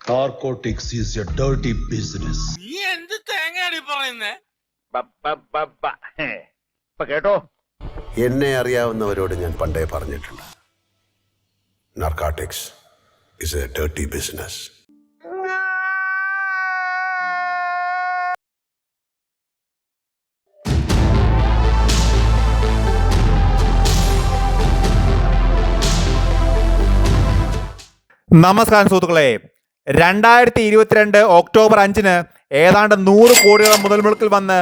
Narcotics is a dirty business. നീ എന്ത് തേങ്ങയാടി പറയുന്നേ? കേട്ടോ, എന്നെ അറിയാവുന്നവരോട് ഞാൻ പണ്ടേ പറഞ്ഞിട്ടുണ്ട്, narcotics is A dirty business. നമസ്കാരം സുഹൃത്തുക്കളെ, 2022 ഒക്ടോബർ 5 ഏതാണ്ട് 100 കോടിയോളം മുതൽ മുടക്കിൽ വന്ന്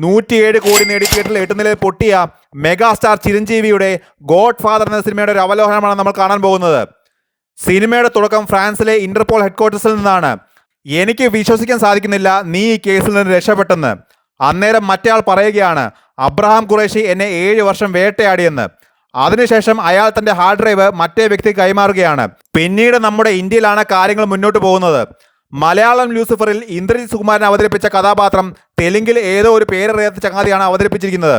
107 കോടി നേടി തിയേറ്ററിൽ 8 നിലയിൽ പൊട്ടിയ മെഗാസ്റ്റാർ ചിരഞ്ജീവിയുടെ ഗോഡ് ഫാദർ എന്ന സിനിമയുടെ ഒരു അവലോകനമാണ് നമ്മൾ കാണാൻ പോകുന്നത്. സിനിമയുടെ തുടക്കം ഫ്രാൻസിലെ ഇന്റർപോൾ ഹെഡ്ക്വാർട്ടേഴ്സിൽ നിന്നാണ്. എനിക്ക് വിശ്വസിക്കാൻ സാധിക്കുന്നില്ല നീ ഈ കേസിൽ നിന്ന് രക്ഷപ്പെട്ടെന്ന്. അന്നേരം മറ്റേയാൾ പറയുകയാണ്, അബ്രഹാം ഖുറേഷി എന്നെ 7 വർഷം വേട്ടയാടിയെന്ന്. അതിനുശേഷം അയാൾ തന്റെ ഹാർഡ് ഡ്രൈവ് മറ്റേ വ്യക്തിക്ക് കൈമാറുകയാണ്. പിന്നീട് നമ്മുടെ ഇന്ത്യയിലാണ് കാര്യങ്ങൾ മുന്നോട്ട് പോകുന്നത്. മലയാളം ലൂസിഫറിൽ ഇന്ദ്രജിത് സുകുമാരൻ അവതരിപ്പിച്ച കഥാപാത്രം തെലുങ്കിൽ ഏതോ ഒരു പേരറിയാത്ത ചങ്ങാതിയാണ് അവതരിപ്പിച്ചിരിക്കുന്നത്.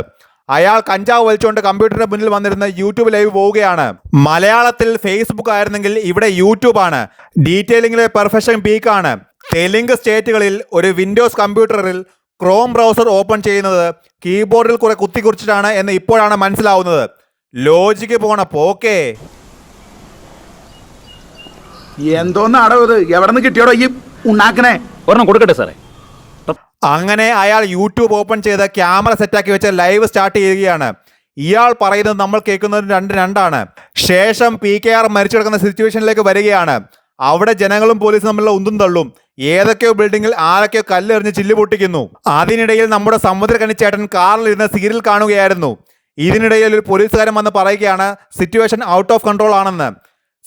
അയാൾ കഞ്ചാവ് വലിച്ചുകൊണ്ട് കമ്പ്യൂട്ടറിന്റെ മുന്നിൽ വന്നിരുന്ന് യൂട്യൂബ് ലൈവ് പോവുകയാണ്. മലയാളത്തിൽ ഫേസ്ബുക്ക് ആയിരുന്നെങ്കിൽ ഇവിടെ യൂട്യൂബ് ആണ്. ഡീറ്റെയിലിംഗിലെ പെർഫെക്ഷൻ പീക്കാണ്. തെലുങ്ക് സ്റ്റേറ്റുകളിൽ ഒരു വിൻഡോസ് കമ്പ്യൂട്ടറിൽ ക്രോം ബ്രൗസർ ഓപ്പൺ ചെയ്യുന്നത് കീബോർഡിൽ കുറെ കുത്തിക്കുറിച്ചിട്ടാണ് എന്ന് ഇപ്പോഴാണ് മനസ്സിലാവുന്നത്. ലോജിക്ക് പോണ പോക്കേ. എന്തോന്നാടോ ഇത്? എവിടെ നിന്ന് കിട്ടിയോടോ ഈ ഉണ്ടാക്കണേ? ഒരെണ്ണം കൊടുക്കട്ടെ സാറേ. അങ്ങനെ അയാൾ യൂട്യൂബ് ഓപ്പൺ ചെയ്ത് ക്യാമറ സെറ്റാക്കി വെച്ച് ലൈവ് സ്റ്റാർട്ട് ചെയ്യുകയാണ്. ഇയാൾ പറയുന്നത് നമ്മൾ കേൾക്കുന്നത് രണ്ടാണ്. ശേഷം PKR മരിച്ചു കിടക്കുന്ന സിറ്റുവേഷനിലേക്ക് വരികയാണ്. അവിടെ ജനങ്ങളും പോലീസും തമ്മിലുള്ള ഉന്തും തള്ളും. ഏതൊക്കെയോ ബിൽഡിങ്ങിൽ ആരൊക്കെയോ കല്ലെറിഞ്ഞ് ചില്ല് പൊട്ടിക്കുന്നു. അതിനിടയിൽ നമ്മുടെ സമുദ്രകണി ചേട്ടൻ കാറിലിരുന്ന് സീരിയൽ കാണുകയായിരുന്നു. ഇതിനിടയിൽ ഒരു പോലീസുകാരൻ വന്ന് പറയുകയാണ് സിറ്റുവേഷൻ ഔട്ട് ഓഫ് കൺട്രോൾ ആണെന്ന്.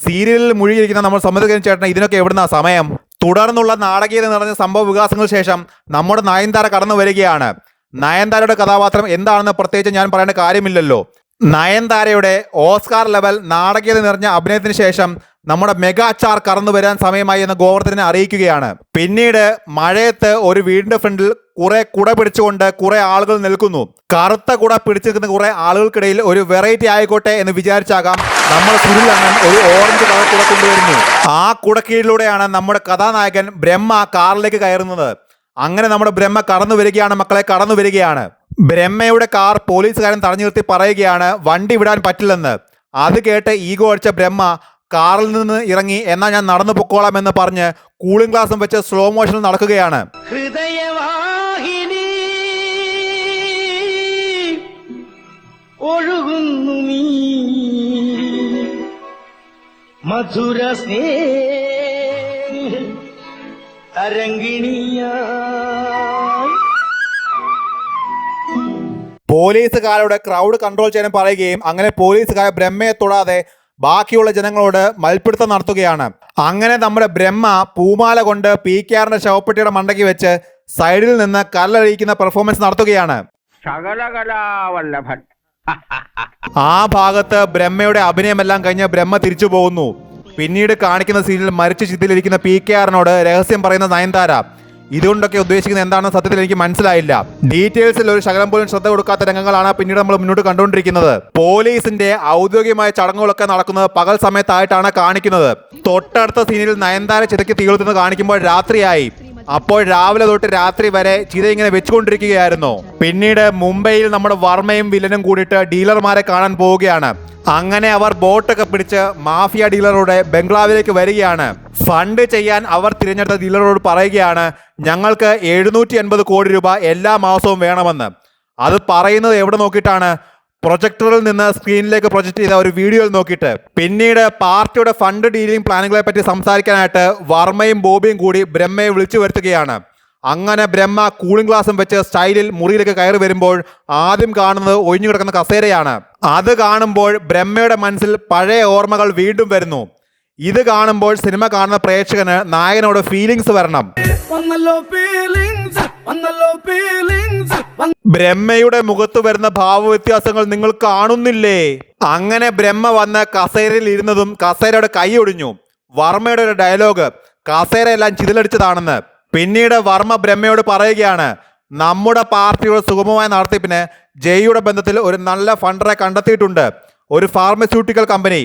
സീരിയലിൽ മുഴുകിയിരിക്കുന്ന നമ്മൾ സമുദ്രകണി ചേട്ടൻ ഇതിനൊക്കെ എവിടുന്ന സമയം? തുടർന്നുള്ള നാടകീയത നിറഞ്ഞ സംഭവ വികാസങ്ങൾക്ക് ശേഷം നമ്മുടെ നയൻതാര കടന്നു വരികയാണ്. നയൻതാരയുടെ കഥാപാത്രം എന്താണെന്ന് പ്രത്യേകിച്ച് ഞാൻ പറയേണ്ട കാര്യമില്ലല്ലോ. നയൻതാരയുടെ ഓസ്കാർ ലെവൽ നാടകീയത നിറഞ്ഞ അഭിനയത്തിന് ശേഷം നമ്മുടെ മെഗാ സ്റ്റാർ കടന്നു വരാൻ സമയമായി എന്ന് ഗോവർദ്ധനെ അറിയിക്കുകയാണ്. പിന്നീട് മഴയത്ത് ഒരു വീടിന്റെ ഫ്രണ്ടിൽ കുറെ കുട പിടിച്ചുകൊണ്ട് കുറെ ആളുകൾ നിൽക്കുന്നു. കറുത്ത കുട പിടിച്ചു നിൽക്കുന്ന കുറെ ആളുകൾക്കിടയിൽ ഒരു വെറൈറ്റി ആയിക്കോട്ടെ എന്ന് വിചാരിച്ചാകാം നമ്മുടെ സുനിൽ അണ്ണൻ ഒരു ഓറഞ്ച് കളർ കുട കൊണ്ടുവരുന്നു. ആ കുടക്കീഴിലൂടെയാണ് നമ്മുടെ കഥാനായകൻ ബ്രഹ്മ കാറിലേക്ക് കയറുന്നത്. അങ്ങനെ നമ്മുടെ ബ്രഹ്മ കടന്നു വരികയാണ്. മക്കളെ, കടന്നു വരികയാണ്. ബ്രഹ്മയുടെ കാർ പോലീസുകാരൻ തടഞ്ഞു നിർത്തി പറയുകയാണ് വണ്ടി വിടാൻ പറ്റില്ലെന്ന്. അത് കേട്ട് ഈഗോ അടിച്ച ബ്രഹ്മ കാറിൽ നിന്ന് ഇറങ്ങി എന്നാൽ ഞാൻ നടന്നു പൊക്കോളാം എന്ന് പറഞ്ഞ് കൂളിംഗ് ഗ്ലാസും വെച്ച് സ്ലോ മോഷനിൽ നടക്കുകയാണ്. ഹൃദയവാഹിനി ഒഴുകുന്നു നീ മധുര സ്നേഹ തരംഗിണിയായി. പോലീസുകാരുടെ ക്രൗഡ് കൺട്രോൾ ചെയ്യാൻ പറയുകയും അങ്ങനെ പോലീസുകാർ ബ്രഹ്മയെ തൊടാതെ ബാക്കിയുള്ള ജനങ്ങളോട് മൽപ്പിടുത്തം നടത്തുകയാണ്. അങ്ങനെ നമ്മുടെ ബ്രഹ്മ പൂമാല കൊണ്ട് PKRന്റെ ശവപ്പെട്ടിയുടെ മണ്ടയ്ക്ക് വെച്ച് സൈഡിൽ നിന്ന് കല്ലഴിക്കുന്ന പെർഫോമൻസ് നടത്തുകയാണ്. ആ ഭാഗത്ത് ബ്രഹ്മയുടെ അഭിനയമെല്ലാം കഴിഞ്ഞ് ബ്രഹ്മ തിരിച്ചു പോകുന്നു. പിന്നീട് കാണിക്കുന്ന സീനിൽ മരിച്ച ചിത്തിലിരിക്കുന്ന PKRനോട് രഹസ്യം പറയുന്ന നയൻതാര. ഇതുകൊണ്ടൊക്കെ ഉദ്ദേശിക്കുന്നത് എന്താണെന്ന് സത്യത്തിൽ എനിക്ക് മനസ്സിലായില്ല. ഡീറ്റെയിൽസിൽ ഒരു ശകലം പോലും ശ്രദ്ധ കൊടുക്കാത്ത രംഗങ്ങളാണ് പിന്നീട് നമ്മൾ മുന്നോട്ട് കണ്ടുകൊണ്ടിരിക്കുന്നത്. പോലീസിന്റെ ഔദ്യോഗികമായ ചടങ്ങുകളൊക്കെ നടക്കുന്നത് പകൽ സമയത്തായിട്ടാണ് കാണിക്കുന്നത്. തൊട്ടടുത്ത സീനിൽ നയൻതാര ചിതയ്ക്ക് തീകൊളുത്തുന്ന കാണിക്കുമ്പോൾ രാത്രിയായി. അപ്പോൾ രാവിലെ തൊട്ട് രാത്രി വരെ ചിത ഇങ്ങനെ വെച്ചുകൊണ്ടിരിക്കുകയായിരുന്നു. പിന്നീട് മുംബൈയിൽ നമ്മുടെ വർമ്മയും വില്ലനും കൂടിയിട്ട് ഡീലർമാരെ കാണാൻ പോവുകയാണ്. അങ്ങനെ അവർ ബോട്ടൊക്കെ പിടിച്ച് മാഫിയ ഡീലറുടെ ബംഗ്ലാവിലേക്ക് വരികയാണ്. ഫണ്ട് ചെയ്യാൻ അവർ തിരഞ്ഞെടുത്ത ഡീലറോട് പറയുകയാണ് ഞങ്ങൾക്ക് 780 കോടി രൂപ എല്ലാ മാസവും വേണമെന്ന്. അത് പറയുന്നത് എവിടെ നോക്കിയിട്ടാണ്? പ്രൊജക്ടറിൽ നിന്ന് സ്ക്രീനിലേക്ക് പ്രൊജക്ട് ചെയ്ത ഒരു വീഡിയോയിൽ നോക്കിയിട്ട്. പിന്നീട് പാർട്ടിയുടെ ഫണ്ട് ഡീലിംഗ് പ്ലാനുകളെ പറ്റി സംസാരിക്കാനായിട്ട് വർമ്മയും ബോബിയും കൂടി ബ്രഹ്മയെ വിളിച്ചു വരുത്തുകയാണ്. അങ്ങനെ ബ്രഹ്മ കൂളിംഗ് ഗ്ലാസും വെച്ച് സ്റ്റൈലിൽ മുറിയിലേക്ക് കയറി വരുമ്പോൾ ആദ്യം കാണുന്നത് ഒഴിഞ്ഞു കിടക്കുന്ന കസേരയാണ്. അത് കാണുമ്പോൾ ബ്രഹ്മയുടെ മനസ്സിൽ പഴയ ഓർമ്മകൾ വീണ്ടും വരുന്നു. ഇത് കാണുമ്പോൾ സിനിമ കാണുന്ന പ്രേക്ഷകന് നായകനോട് ഫീലിങ്സ് വരണം. ബ്രഹ്മയുടെ മുഖത്ത് വരുന്ന ഭാവവ്യത്യാസങ്ങൾ നിങ്ങൾ കാണുന്നില്ലേ? അങ്ങനെ ബ്രഹ്മ വന്ന് കസേരയിൽ ഇരുന്നതും കസേരയുടെ കൈ ഒടിഞ്ഞു. വർമ്മയുടെ ഒരു ഡയലോഗ് കസേരയെല്ലാം ചിതലടിച്ചതാണെന്ന്. പിന്നീട് വർമ്മ ബ്രഹ്മയോട് പറയുകയാണ് നമ്മുടെ പാർട്ടിയുടെ സുഗമമായ നടത്തിപ്പിന് ജയ്യുടെ ബന്ധത്തിൽ ഒരു നല്ല ഫണ്ടറെ കണ്ടെത്തിയിട്ടുണ്ട്. ഒരു ഫാർമസ്യൂട്ടിക്കൽ കമ്പനി.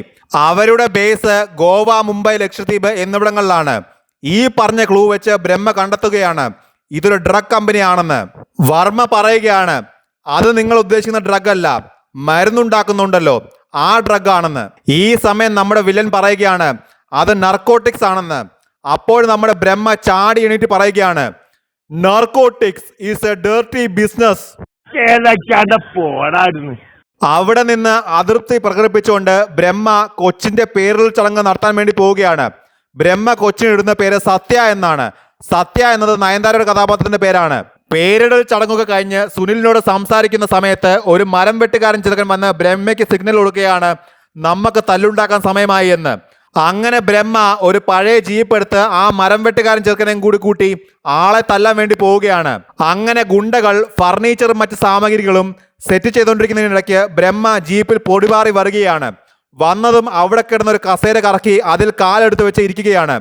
അവരുടെ ബേസ് ഗോവ, മുംബൈ, ലക്ഷദ്വീപ് എന്നിവിടങ്ങളിലാണ്. ഈ പറഞ്ഞ ക്ലൂ വെച്ച് ബ്രഹ്മ കണ്ടെത്തുകയാണ് ഇതൊരു ഡ്രഗ് കമ്പനിയാണെന്ന്. വർമ്മ പറയുകയാണ് അത് നിങ്ങൾ ഉദ്ദേശിക്കുന്ന ഡ്രഗ് അല്ല, മരുന്നുണ്ടാക്കുന്നുണ്ടല്ലോ ആ ഡ്രഗ് ആണെന്ന്. ഈ സമയം നമ്മുടെ വില്ലൻ പറയുകയാണ് അത് നർക്കോട്ടിക്സ് ആണെന്ന്. അപ്പോൾ നമ്മുടെ ബ്രഹ്മ ചാടി എണീറ്റ് പറയുകയാണ് narcotics is a dirty business. പോടായിരുന്നു. അവിടെ നിന്ന് അതൃപ്തി പ്രകടിപ്പിച്ചുകൊണ്ട് ബ്രഹ്മ കൊച്ചിന്റെ പേരിൽ ചടങ്ങ് നടത്താൻ വേണ്ടി പോവുകയാണ്. ബ്രഹ്മ കൊച്ചിനിടുന്ന പേര് സത്യ എന്നാണ്. സത്യ എന്നത് നയൻതാരയുടെ കഥാപാത്രത്തിന്റെ പേരാണ്. പേരിടൽ ചടങ്ങൊക്കെ കഴിഞ്ഞ് സുനിലിനോട് സംസാരിക്കുന്ന സമയത്ത് ഒരു മരം വെട്ടുകാരൻ ചെറുക്കൻ വന്ന് ബ്രഹ്മയ്ക്ക് സിഗ്നൽ കൊടുക്കുകയാണ് നമുക്ക് തല്ലുണ്ടാക്കാൻ സമയമായി എന്ന്. അങ്ങനെ ബ്രഹ്മ ഒരു പഴയ ജീപ്പ് എടുത്ത് ആ മരം വെട്ടുകാരൻ ചെറുക്കനെയും കൂടി കൂട്ടി ആളെ തല്ലാൻ വേണ്ടി പോവുകയാണ്. അങ്ങനെ ഗുണ്ടകൾ ഫർണിച്ചറും മറ്റ് സാമഗ്രികളും സെറ്റ് ചെയ്തുകൊണ്ടിരിക്കുന്നതിനിടയ്ക്ക് ബ്രഹ്മ ജീപ്പിൽ പൊടിപാറി വരികയാണ്. വന്നതും അവിടെ കിടന്ന ഒരു കസേര കറക്കി അതിൽ കാലെടുത്ത് വെച്ച് ഇരിക്കുകയാണ്.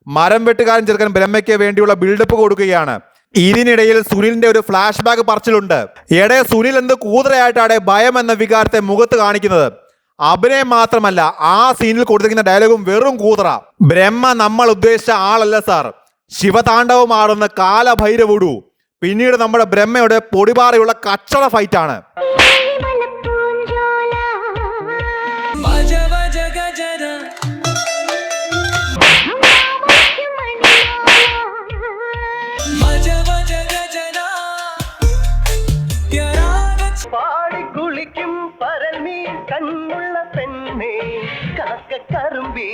മരം വെട്ടുകാരൻ ചെറുക്കൻ ബ്രഹ്മയ്ക്ക് വേണ്ടിയുള്ള ബിൽഡപ്പ് കൊടുക്കുകയാണ്. ഇതിനിടയിൽ സുനിലിന്റെ ഒരു ഫ്ലാഷ് ബാക്ക് പറച്ചിലുണ്ട്. എടെ സുനിൽ എന്ത് കൂതറയായിട്ടാണ് ഭയം എന്ന വികാരത്തെ മുഖത്ത് കാണിക്കുന്നത്. അഭിനയം മാത്രമല്ല ആ സീനിൽ കൊടുത്തിരിക്കുന്ന ഡയലോഗും വെറും കൂതറ. ബ്രഹ്മ നമ്മൾ ഉദ്ദേശിച്ച ആളല്ല സാർ, ശിവതാണ്ഡവം ആടുന്ന കാലഭൈരവുടു. പിന്നീട് നമ്മുടെ ബ്രഹ്മയുടെ പൊടിപാറയുള്ള കച്ചറ ഫൈറ്റാണ്. പാടിക്കുളിക്കും പരമീ കണ്ണുള്ള പെണ്ണേ കാക്കക്കറുമ്പി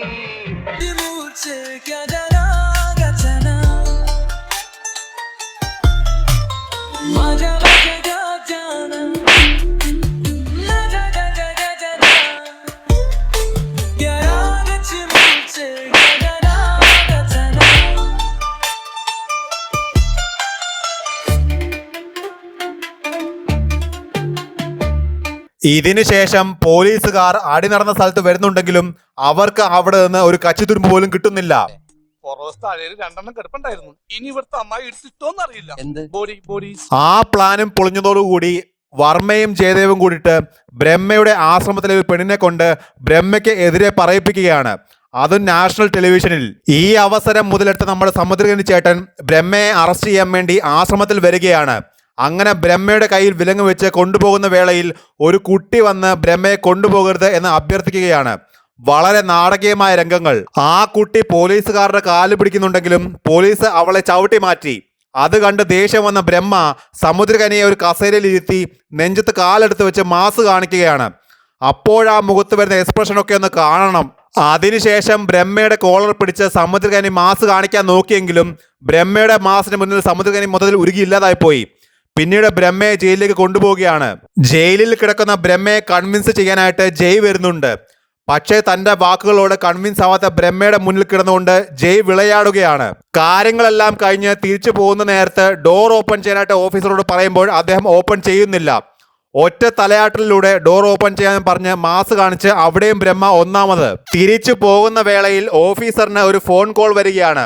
ഇതിനുശേഷം പോലീസുകാർ അടി നടന്ന സ്ഥലത്ത് വരുന്നുണ്ടെങ്കിലും അവർക്ക് അവിടെ നിന്ന് ഒരു കച്ചിത്തുരുമ്പ് പോലും കിട്ടുന്നില്ല. രണ്ടെണ്ണം കിടപ്പുണ്ടായിരുന്നു. ഇനി ഇവിടുത്തെ അമ്മായി എടുത്തിട്ടോന്നറിയില്ല. ആ പ്ലാനും പൊളിഞ്ഞതോടുകൂടി വർമ്മയും ജയദേവും കൂടിയിട്ട് ബ്രഹ്മയുടെ ആശ്രമത്തിലെ ഒരു പെണ്ണിനെ കൊണ്ട് ബ്രഹ്മയ്ക്ക് എതിരെ പറയിപ്പിക്കുകയാണ്, അതും നാഷണൽ ടെലിവിഷനിൽ. ഈ അവസരം മുതലെടുത്ത് നമ്മുടെ സമുദ്രകനി ചേട്ടൻ ബ്രഹ്മയെ അറസ്റ്റ് ചെയ്യാൻ വേണ്ടി ആശ്രമത്തിൽ വരികയാണ്. അങ്ങനെ ബ്രഹ്മയുടെ കയ്യിൽ വിലങ്ങ് വെച്ച് കൊണ്ടുപോകുന്ന വേളയിൽ ഒരു കുട്ടി വന്ന് ബ്രഹ്മയെ കൊണ്ടുപോകരുത് എന്ന് അഭ്യർത്ഥിക്കുകയാണ്. വളരെ നാടകീയമായ രംഗങ്ങൾ. ആ കുട്ടി പോലീസുകാരുടെ കാല് പിടിക്കുന്നുണ്ടെങ്കിലും പോലീസ് അവളെ ചവിട്ടി മാറ്റി. അത് കണ്ട് ദേഷ്യം വന്ന ബ്രഹ്മ സമുദ്രകനിയെ ഒരു കസേരയിൽ ഇരുത്തി നെഞ്ചത്ത് കാലെടുത്ത് വെച്ച് മാസ് കാണിക്കുകയാണ്. അപ്പോഴാ മുഖത്ത് വരുന്ന എക്സ്പ്രഷനൊക്കെ ഒന്ന് കാണണം. അതിനുശേഷം ബ്രഹ്മയുടെ കോളർ പിടിച്ച് സമുദ്രകനി മാസ് കാണിക്കാൻ നോക്കിയെങ്കിലും ബ്രഹ്മയുടെ മാസിന് മുന്നിൽ സമുദ്രകനി മൊത്തത്തിൽ ഉരുകിയില്ലാതായി പോയി. പിന്നീട് ബ്രഹ്മയെ ജയിലിലേക്ക് കൊണ്ടുപോവുകയാണ്. ജയിലിൽ കിടക്കുന്ന ബ്രഹ്മയെ കൺവിൻസ് ചെയ്യാനായിട്ട് ജയ് വരുന്നുണ്ട്. പക്ഷേ തന്റെ വാക്കുകളോട് കൺവിൻസ് ആവാത്ത ബ്രഹ്മയുടെ മുന്നിൽ കിടന്നുകൊണ്ട് ജയ് വിളയാടുകയാണ്. കാര്യങ്ങളെല്ലാം കഴിഞ്ഞ് തിരിച്ചു പോകുന്ന നേരത്ത് ഡോർ ഓപ്പൺ ചെയ്യാനായിട്ട് ഓഫീസറോട് പറയുമ്പോൾ അദ്ദേഹം ഓപ്പൺ ചെയ്യുന്നില്ല. ഒറ്റ തലയാട്ടലിലൂടെ ഡോർ ഓപ്പൺ ചെയ്യാൻ പറഞ്ഞ് മാസ് കാണിച്ച് അവിടെയും ബ്രഹ്മ ഒന്നാമത്. തിരിച്ചു പോകുന്ന വേളയിൽ ഓഫീസറിന് ഒരു ഫോൺ കോൾ വരികയാണ്.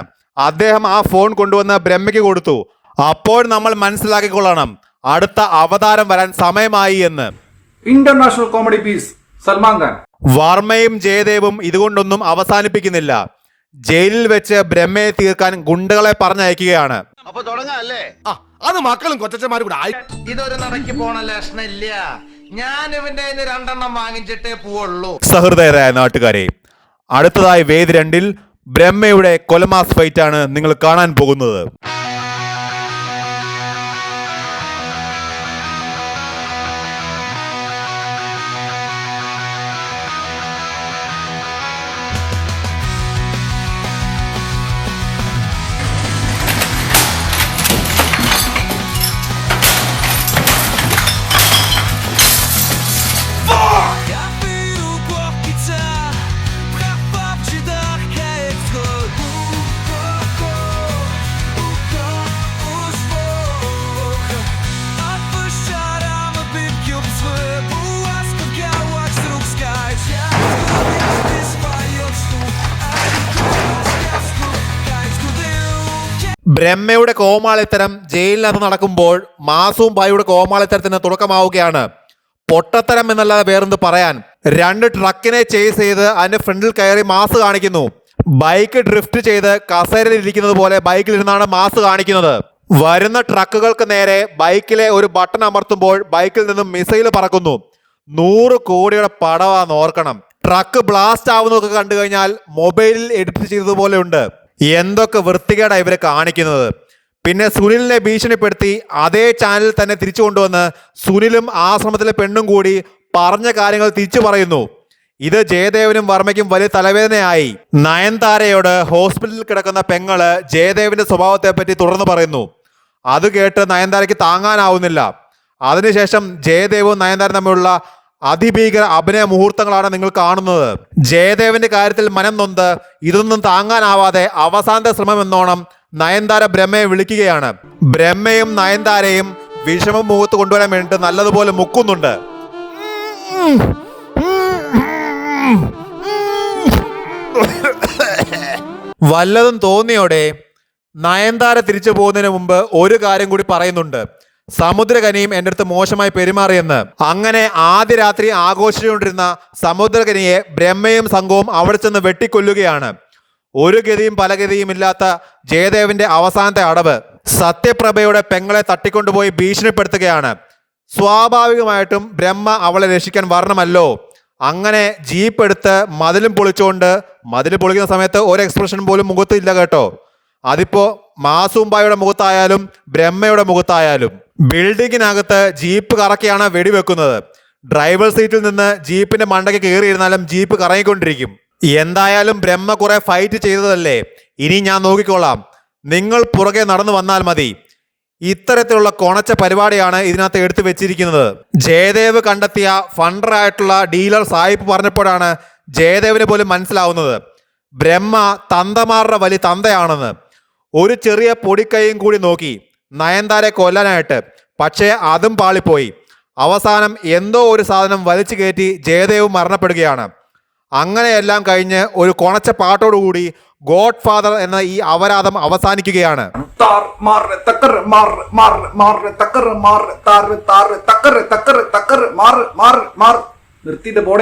അദ്ദേഹം ആ ഫോൺ കൊണ്ടുവന്ന് ബ്രഹ്മയ്ക്ക് കൊടുത്തു. അപ്പോൾ നമ്മൾ മനസ്സിലാക്കിക്കൊള്ളണം അടുത്ത അവതാരം വരാൻ സമയമായി എന്ന്. International comedy piece Salman Khan. വർമ്മയും ജയദേവും ഇതുകൊണ്ടൊന്നും അവസാനിപ്പിക്കുന്നില്ല. ജയിലിൽ വെച്ച് ബ്രഹ്മയെ തീർക്കാൻ ഗുണ്ടകളെ പറഞ്ഞയക്കുകയാണ്. അപ്പൊ തുടങ്ങാല്ലേ? അത് മക്കളും കൊച്ചന്മാരും കൂടെ ആയി. ഇതൊരു നടക്കി പോണ ലക്ഷണില്ല. ഞാൻ ഇവന്റെ രണ്ടെണ്ണം വാങ്ങിച്ചിട്ടേ പോവുള്ളൂ. സഹൃദയരായ നാട്ടുകാരെ, അടുത്തതായി വേദി 2-ൽ ബ്രഹ്മയുടെ കൊലമാസ് ഫൈറ്റാണ് നിങ്ങൾ കാണാൻ പോകുന്നത്. ബ്രഹ്മയുടെ കോമാളിത്തരം ജയിലിനകത്ത് നടക്കുമ്പോൾ മാസും ഭായിയുടെ കോമാളിത്തരത്തിന് തുടക്കമാവുകയാണ്. പൊട്ടത്തരം എന്നല്ലാതെ വേറെന്ത് പറയാൻ. 2 ട്രക്കിനെ ചേസ് ചെയ്ത് അതിന്റെ ഫ്രണ്ടിൽ കയറി മാസ് കാണിക്കുന്നു. ബൈക്ക് ഡ്രിഫ്റ്റ് ചെയ്ത് കസേരയിൽ ഇരിക്കുന്നത് പോലെ ബൈക്കിലിരുന്നാണ് മാസ് കാണിക്കുന്നത്. വരുന്ന ട്രക്കുകൾക്ക് നേരെ ബൈക്കിലെ ഒരു ബട്ടൺ അമർത്തുമ്പോൾ ബൈക്കിൽ നിന്നും മിസൈൽ പറക്കുന്നു. 100 കോടിയുടെ പടവാന്ന് ഓർക്കണം. ട്രക്ക് ബ്ലാസ്റ്റ് ആവുന്നതൊക്കെ കണ്ടു കഴിഞ്ഞാൽ മൊബൈലിൽ എഡിറ്റ് ചെയ്തതുപോലെ ഉണ്ട്. എന്തൊക്കെ വൃത്തികേടാണ് ഇവരെ കാണിക്കുന്നത്. പിന്നെ സുനിലിനെ ഭീഷണിപ്പെടുത്തി അതേ ചാനലിൽ തന്നെ തിരിച്ചു കൊണ്ടുവന്ന് സുനിലും ആശ്രമത്തിലെ പെണ്ണും കൂടി പറഞ്ഞ കാര്യങ്ങൾ തിരിച്ചു പറയുന്നു. ഇത് ജയദേവനും വർമ്മയ്ക്കും വലിയ തലവേദനയായി. നയൻതാരയോട് ഹോസ്പിറ്റലിൽ കിടക്കുന്ന പെങ്ങള് ജയദേവിന്റെ സ്വഭാവത്തെ പറ്റി തുടർന്ന് പറയുന്നു. അത് കേട്ട് നയൻതാരയ്ക്ക് താങ്ങാനാവുന്നില്ല. അതിനുശേഷം ജയദേവും നയൻതാരയും തമ്മിലുള്ള അതിഭീകര അഭിനയ മുഹൂർത്തങ്ങളാണ് നിങ്ങൾ കാണുന്നത്. ജയദേവിന്റെ കാര്യത്തിൽ മനം നൊന്ത് ഇതൊന്നും താങ്ങാനാവാതെ അവസാനത്തെ ശ്രമം എന്നോണം നയൻതാര ബ്രഹ്മയെ വിളിക്കുകയാണ്. ബ്രഹ്മയും നയൻതാരയും വിഷമം മുഖത്ത് കൊണ്ടുവരാൻ വേണ്ടിയിട്ട് നല്ലതുപോലെ മുക്കുന്നുണ്ട്. വല്ലതും തോന്നിയോടെ നയൻതാര തിരിച്ചു പോകുന്നതിന് മുമ്പ് ഒരു കാര്യം കൂടി പറയുന്നുണ്ട്. സമുദ്രകനിയും എൻ്റെ അടുത്ത് മോശമായി പെരുമാറിയെന്ന്. അങ്ങനെ ആദ്യ രാത്രി ആഘോഷിച്ചുകൊണ്ടിരുന്ന സമുദ്രകനിയെ ബ്രഹ്മയും സംഘവും അവിടെ ചെന്ന് വെട്ടിക്കൊല്ലുകയാണ്. ഒരു ഗതിയും പല ഗതിയും ഇല്ലാത്ത ജയദേവന്റെ അവസാനത്തെ അടവ് സത്യപ്രഭയുടെ പെങ്ങളെ തട്ടിക്കൊണ്ടുപോയി ഭീഷണിപ്പെടുത്തുകയാണ്. സ്വാഭാവികമായിട്ടും ബ്രഹ്മ അവളെ രക്ഷിക്കാൻ വരണമല്ലോ. അങ്ങനെ ജീപ്പ് എടുത്ത് മതിലും പൊളിച്ചുകൊണ്ട്, മതിൽ പൊളിക്കുന്ന സമയത്ത് ഒരു എക്സ്പ്രഷൻ പോലും മുഖത്ത് ഇല്ല കേട്ടോ. അതിപ്പോ മാസൂമ്പായുടെ മുഖത്തായാലും ബ്രഹ്മയുടെ മുഖത്തായാലും. ബിൽഡിങ്ങിനകത്ത് ജീപ്പ് കറക്കിയാണ് വെടിവെക്കുന്നത്. ഡ്രൈവർ സീറ്റിൽ നിന്ന് ജീപ്പിന്റെ മണ്ടയ്ക്ക് കയറിയിരുന്നാലും ജീപ്പ് കറങ്ങിക്കൊണ്ടിരിക്കും. എന്തായാലും ബ്രഹ്മ കുറെ ഫൈറ്റ് ചെയ്തതല്ലേ, ഇനി ഞാൻ നോക്കിക്കോളാം, നിങ്ങൾ പുറകെ നടന്നു വന്നാൽ മതി. ഇത്തരത്തിലുള്ള കൊണച്ച പരിപാടിയാണ് ഇതിനകത്ത് എടുത്തു വെച്ചിരിക്കുന്നത്. ജയദേവ് കണ്ടെത്തിയ ഫണ്ടറായിട്ടുള്ള ഡീലർ സാഹിബ് പറഞ്ഞപ്പോഴാണ് ജയദേവിന് പോലും മനസ്സിലാവുന്നത് ബ്രഹ്മ തന്തമാരുടെ വലിയ തന്തയാണെന്ന്. ഒരു ചെറിയ പൊടിക്കൈയും കൂടി നോക്കി നയൻതാരെ കൊല്ലാനായിട്ട്, പക്ഷേ അതും പാളിപ്പോയി. അവസാനം എന്തോ ഒരു സാധനം വലിച്ചു കയറ്റി ജയദേവ് മരണപ്പെടുകയാണ്. അങ്ങനെയെല്ലാം കഴിഞ്ഞ് ഒരു കൊണച്ച പാട്ടോടുകൂടി ഗോഡ് ഫാദർ എന്ന ഈ അപരാധം അവസാനിക്കുകയാണ്. നിർത്തിയിട്ട് പോടേ.